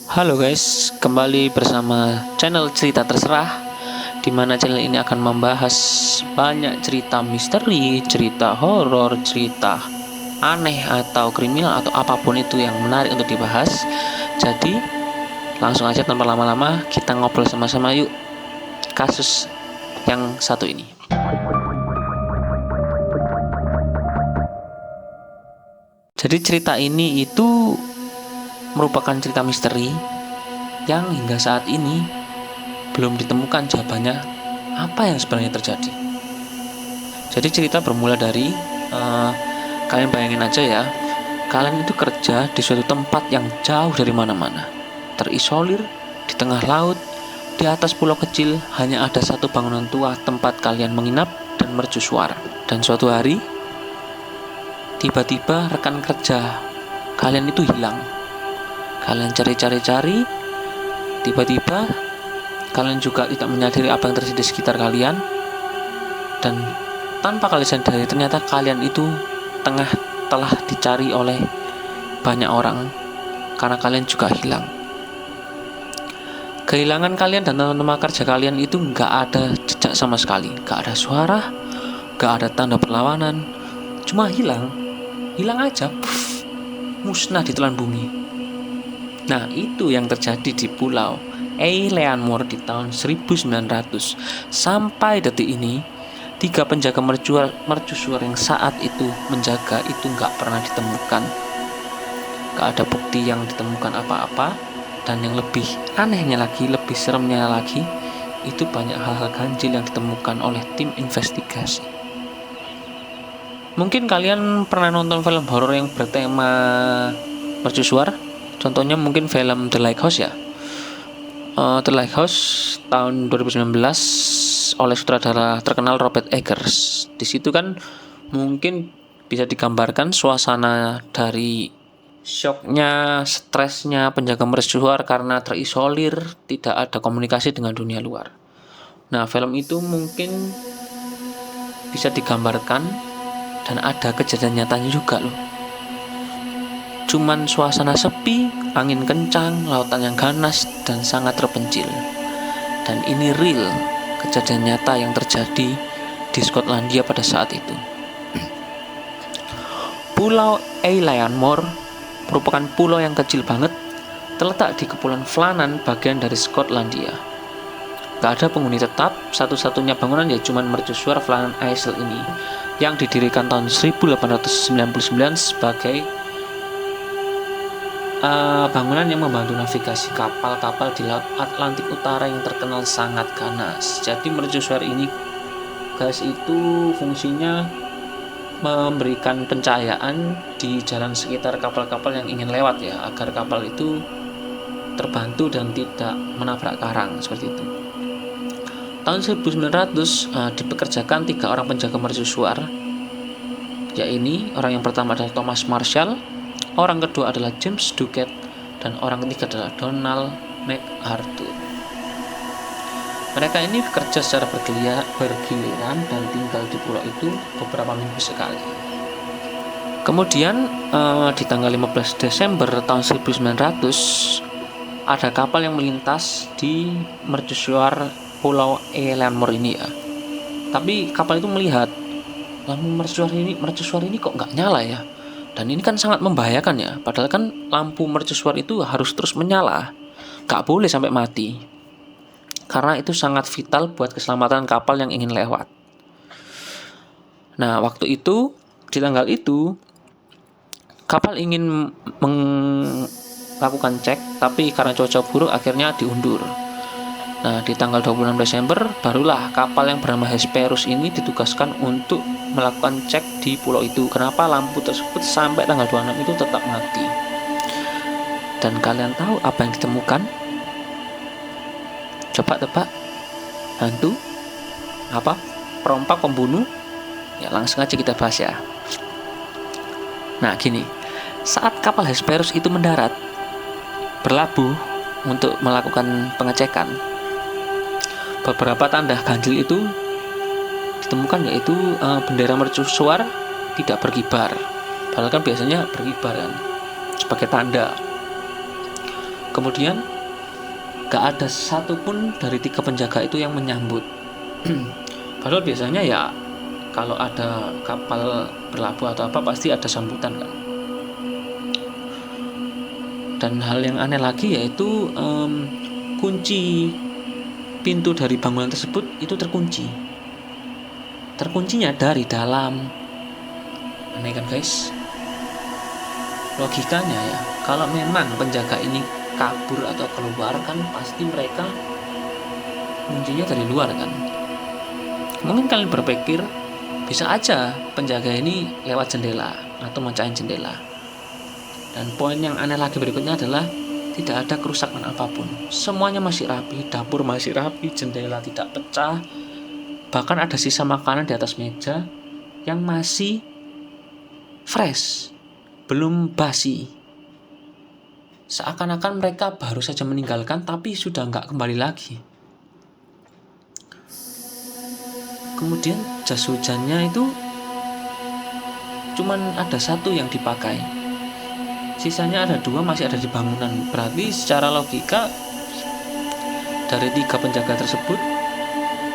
Halo guys, kembali bersama channel Cerita Terserah, di mana channel ini akan membahas banyak cerita misteri, cerita horor, cerita aneh atau kriminal atau apapun itu yang menarik untuk dibahas. Jadi, langsung aja tanpa lama-lama kita ngobrol sama-sama yuk kasus yang satu ini. Jadi cerita ini itu merupakan cerita misteri yang hingga saat ini belum ditemukan jawabannya apa yang sebenarnya terjadi. Jadi cerita bermula dari kalian bayangin aja ya, kalian itu kerja di suatu tempat yang jauh dari mana-mana, terisolir di tengah laut. Di atas pulau kecil hanya ada satu bangunan tua tempat kalian menginap dan mercusuar. Dan suatu hari tiba-tiba rekan kerja kalian itu hilang. Kalian cari-cari, tiba-tiba kalian juga tidak menyadari apa yang terjadi di sekitar kalian. Dan tanpa kalian sadari ternyata kalian itu telah dicari oleh banyak orang karena kalian juga hilang. Kehilangan kalian dan teman-teman kerja kalian itu gak ada jejak sama sekali, gak ada suara, gak ada tanda perlawanan, cuma hilang aja, musnah di telan bumi. Nah, itu yang terjadi di pulau Eileanmore di tahun 1900. Sampai detik ini 3 penjaga mercusuar yang saat itu menjaga itu gak pernah ditemukan. Gak ada bukti yang ditemukan apa-apa. Dan yang lebih anehnya lagi, lebih seremnya lagi, itu banyak hal-hal ganjil yang ditemukan oleh tim investigasi. Mungkin kalian pernah nonton film horor yang bertema mercusuar. Contohnya mungkin film The Lighthouse ya. The Lighthouse tahun 2019 oleh sutradara terkenal Robert Eggers. Di situ kan mungkin bisa digambarkan suasana dari syoknya, stresnya penjaga mercusuar karena terisolir, tidak ada komunikasi dengan dunia luar. Nah, film itu mungkin bisa digambarkan dan ada kejadian nyatanya juga loh. Cuman suasana sepi, angin kencang, lautan yang ganas dan sangat terpencil. Dan ini real, kejadian nyata yang terjadi di Skotlandia pada saat itu. Pulau Eileanmore merupakan pulau yang kecil banget, terletak di Kepulauan Flannan, bagian dari Skotlandia. Gak ada penghuni tetap, satu-satunya bangunan ya cuman mercusuar Flannan Isle ini, yang didirikan tahun 1899 sebagai bangunan yang membantu navigasi kapal-kapal di Laut Atlantik Utara yang terkenal sangat ganas. Jadi mercusuar ini guys itu fungsinya memberikan pencahayaan di jalan sekitar kapal-kapal yang ingin lewat ya, agar kapal itu terbantu dan tidak menabrak karang seperti itu. Tahun 1900 dipekerjakan 3 orang penjaga mercusuar, yaitu orang yang pertama adalah Thomas Marshall, orang kedua adalah James Ducat, dan orang ketiga adalah Donald MacArthur. Mereka ini bekerja secara bergiliran dan tinggal di pulau itu beberapa minggu sekali. Kemudian di tanggal 15 Desember tahun 1900 ada kapal yang melintas di mercusuar Pulau Eileanmore ini ya. Tapi kapal itu melihat lampu mercusuar ini kok nggak nyala ya. Dan ini kan sangat membahayakan ya. Padahal kan lampu mercusuar itu harus terus menyala, nggak boleh sampai mati. Karena itu sangat vital buat keselamatan kapal yang ingin lewat. Nah, waktu itu di tanggal itu kapal ingin melakukan cek, tapi karena cuaca buruk akhirnya diundur. Nah, di tanggal 26 Desember barulah kapal yang bernama Hesperus ini ditugaskan untuk melakukan cek di pulau itu. Kenapa lampu tersebut sampai tanggal 26 itu tetap mati? Dan kalian tahu apa yang ditemukan? Coba tebak. Hantu? Apa? Perompak, pembunuh? Ya, langsung aja kita bahas ya. Nah, gini. Saat kapal Hesperus itu mendarat, berlabuh untuk melakukan pengecekan, beberapa tanda ganjil itu ditemukan, yaitu bendera mercusuar tidak berkibar. Padahal kan biasanya berkibar kan sebagai tanda. Kemudian gak ada satupun dari 3 penjaga itu yang menyambut. Padahal biasanya ya kalau ada kapal berlabuh atau apa pasti ada sambutan kan. Dan hal yang aneh lagi yaitu kunci pintu dari bangunan tersebut itu terkunci. Terkuncinya dari dalam. Aneh kan guys? Logikanya ya, kalau memang penjaga ini kabur atau keluar kan pasti mereka kuncinya dari luar kan. Mungkin kalian berpikir bisa aja penjaga ini lewat jendela atau mecahin jendela. Dan poin yang aneh lagi berikutnya adalah tidak ada kerusakan apapun. Semuanya masih rapi, dapur masih rapi, jendela tidak pecah. Bahkan ada sisa makanan di atas meja yang masih fresh, belum basi. Seakan-akan mereka baru saja meninggalkan tapi sudah nggak kembali lagi. Kemudian jas hujannya itu cuman ada 1 yang dipakai. Sisanya ada 2 masih ada di bangunan. Berarti secara logika dari 3 penjaga tersebut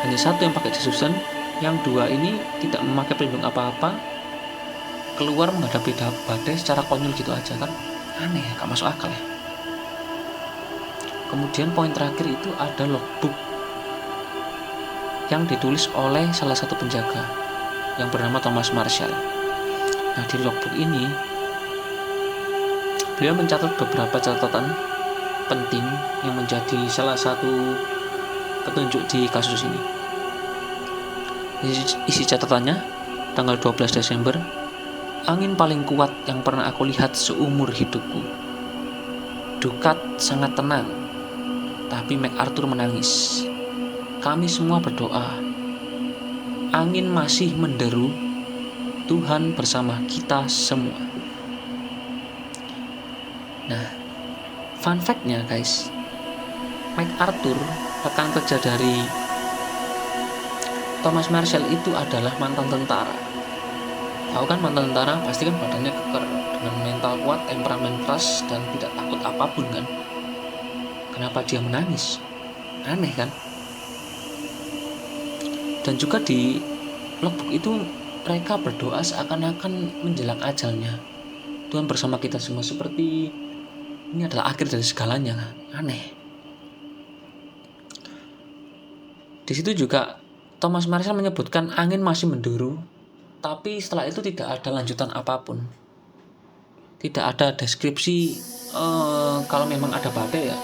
hanya 1 yang pakai jas hujan, yang 2 ini tidak memakai pelindung apa-apa, keluar menghadapi badai secara konyol gitu aja kan. Aneh ya, gak masuk akal ya. Kemudian poin terakhir itu ada logbook yang ditulis oleh salah satu penjaga yang bernama Thomas Marshall. Nah, di logbook ini beliau mencatat beberapa catatan penting yang menjadi salah satu petunjuk di kasus ini. Isi catatannya, tanggal 12 Desember, angin paling kuat yang pernah aku lihat seumur hidupku. Dukat sangat tenang, tapi MacArthur menangis. Kami semua berdoa. Angin masih menderu. Tuhan bersama kita semua. Nah, fun fact-nya guys, MacArthur, rekan kerja dari Thomas Marshall itu adalah mantan tentara. Tahu kan mantan tentara pasti kan badannya keker, dengan mental kuat, temperamen keras, dan tidak takut apapun kan. Kenapa dia menangis? Aneh kan? Dan juga di logbook itu mereka berdoa seakan-akan menjelang ajalnya. Tuhan bersama kita semua, seperti ini adalah akhir dari segalanya. Aneh. Di situ juga Thomas Marshall menyebutkan angin masih menderu, tapi setelah itu tidak ada lanjutan apapun. Tidak ada deskripsi kalau memang ada badai ya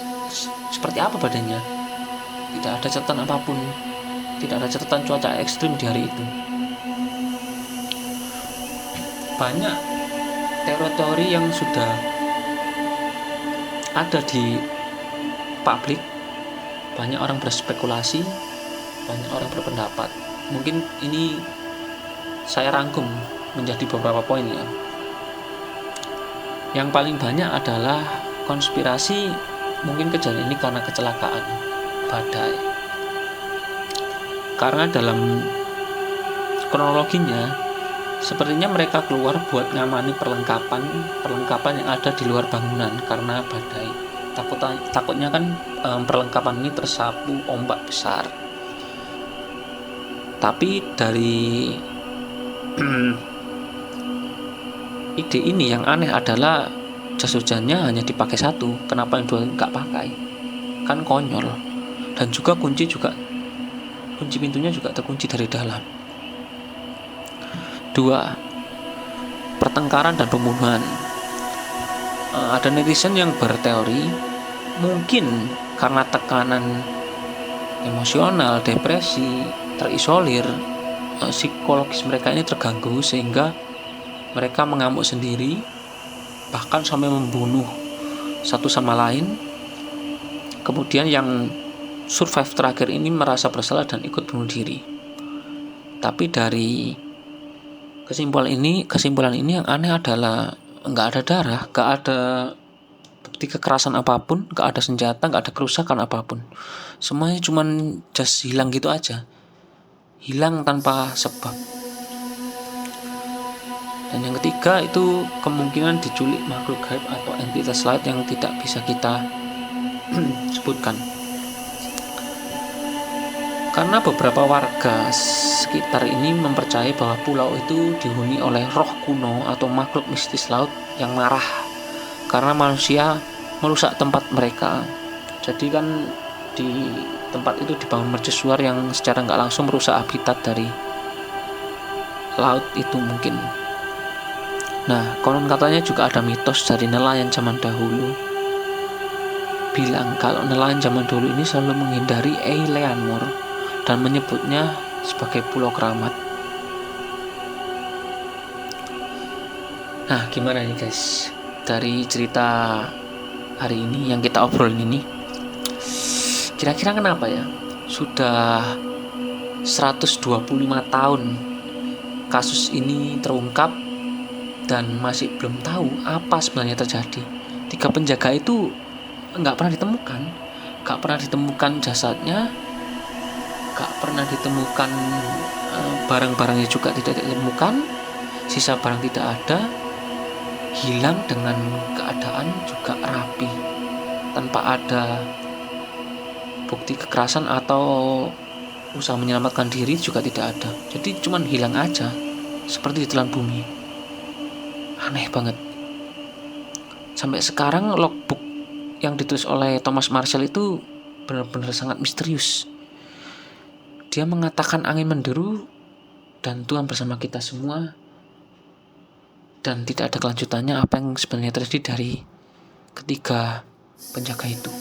seperti apa badainya. Tidak ada catatan apapun. Tidak ada catatan cuaca ekstrim di hari itu. Banyak teori-teori yang sudah ada di publik. Banyak orang berspekulasi, banyak orang berpendapat. Mungkin ini saya rangkum menjadi beberapa poin ya. Yang paling banyak adalah konspirasi, mungkin kejadian ini karena kecelakaan badai. Karena dalam kronologinya sepertinya mereka keluar buat ngamani perlengkapan yang ada di luar bangunan karena badai. Takutnya kan perlengkapan ini tersapu ombak besar. Tapi dari ide ini yang aneh adalah jas hujannya hanya dipakai 1. Kenapa yang 2 nggak pakai? Kan konyol. Dan juga kunci pintunya juga terkunci dari dalam. 2. Pertengkaran dan pembunuhan. Ada netizen yang berteori mungkin karena tekanan emosional, depresi, terisolir, psikologis mereka ini terganggu sehingga mereka mengamuk sendiri, bahkan sampai membunuh satu sama lain. Kemudian yang survive terakhir ini merasa bersalah dan ikut bunuh diri. Tapi dari kesimpulan ini yang aneh adalah nggak ada darah, nggak ada bukti kekerasan apapun, nggak ada senjata, nggak ada kerusakan apapun. Semuanya cuman just hilang gitu aja, hilang tanpa sebab. Dan yang ketiga itu kemungkinan diculik makhluk gaib atau entitas lain yang tidak bisa kita sebutkan. Karena beberapa warga sekitar ini mempercayai bahwa pulau itu dihuni oleh roh kuno atau makhluk mistis laut yang marah karena manusia merusak tempat mereka. Jadi kan di tempat itu dibangun mercusuar yang secara nggak langsung merusak habitat dari laut itu mungkin. Nah, konon katanya juga ada mitos dari nelayan zaman dahulu bilang kalau nelayan zaman dulu ini selalu menghindari Eileanmore dan menyebutnya sebagai Pulau Keramat. Nah, gimana nih guys? Dari cerita hari ini yang kita obrolin ini, kira-kira kenapa ya? Sudah 125 tahun kasus ini terungkap dan masih belum tahu apa sebenarnya terjadi. 3 penjaga itu nggak pernah ditemukan jasadnya, nggak pernah ditemukan barang-barangnya juga tidak ditemukan, sisa barang tidak ada, hilang dengan keadaan juga rapi tanpa ada bukti kekerasan atau usaha menyelamatkan diri juga tidak ada. Jadi cuman hilang aja seperti ditelan bumi. Aneh banget. Sampai sekarang logbook yang ditulis oleh Thomas Marshall itu benar-benar sangat misterius. Dia mengatakan angin menderu dan Tuhan bersama kita semua, dan tidak ada kelanjutannya apa yang sebenarnya terjadi dari ketiga penjaga itu.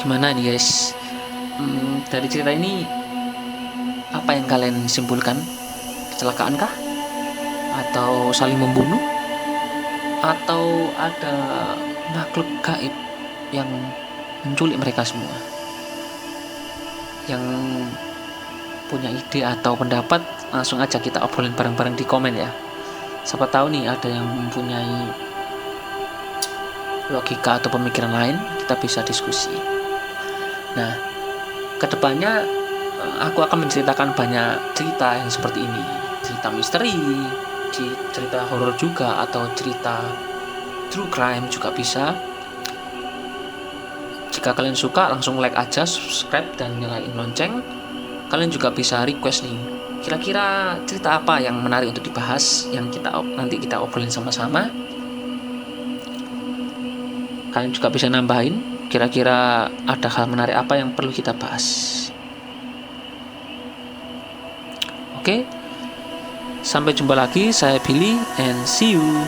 Gimana nih guys? Dari cerita ini apa yang kalian simpulkan? Kecelakaan kah? Atau saling membunuh? Atau ada makhluk gaib yang menculik mereka semua? Yang punya ide atau pendapat, langsung aja kita obrolin bareng-bareng di komen ya. Siapa tahu nih ada yang mempunyai logika atau pemikiran lain, kita bisa diskusi. Nah, kedepannya aku akan menceritakan banyak cerita yang seperti ini, cerita misteri, cerita horor juga, atau cerita true crime juga bisa. Jika kalian suka, langsung like aja, subscribe, dan nyalain lonceng. Kalian juga bisa request nih, kira-kira cerita apa yang menarik untuk dibahas, yang nanti kita obrolin sama-sama. Kalian juga bisa nambahin, kira-kira ada hal menarik apa yang perlu kita bahas. Oke, sampai jumpa lagi. Saya Billy and see you.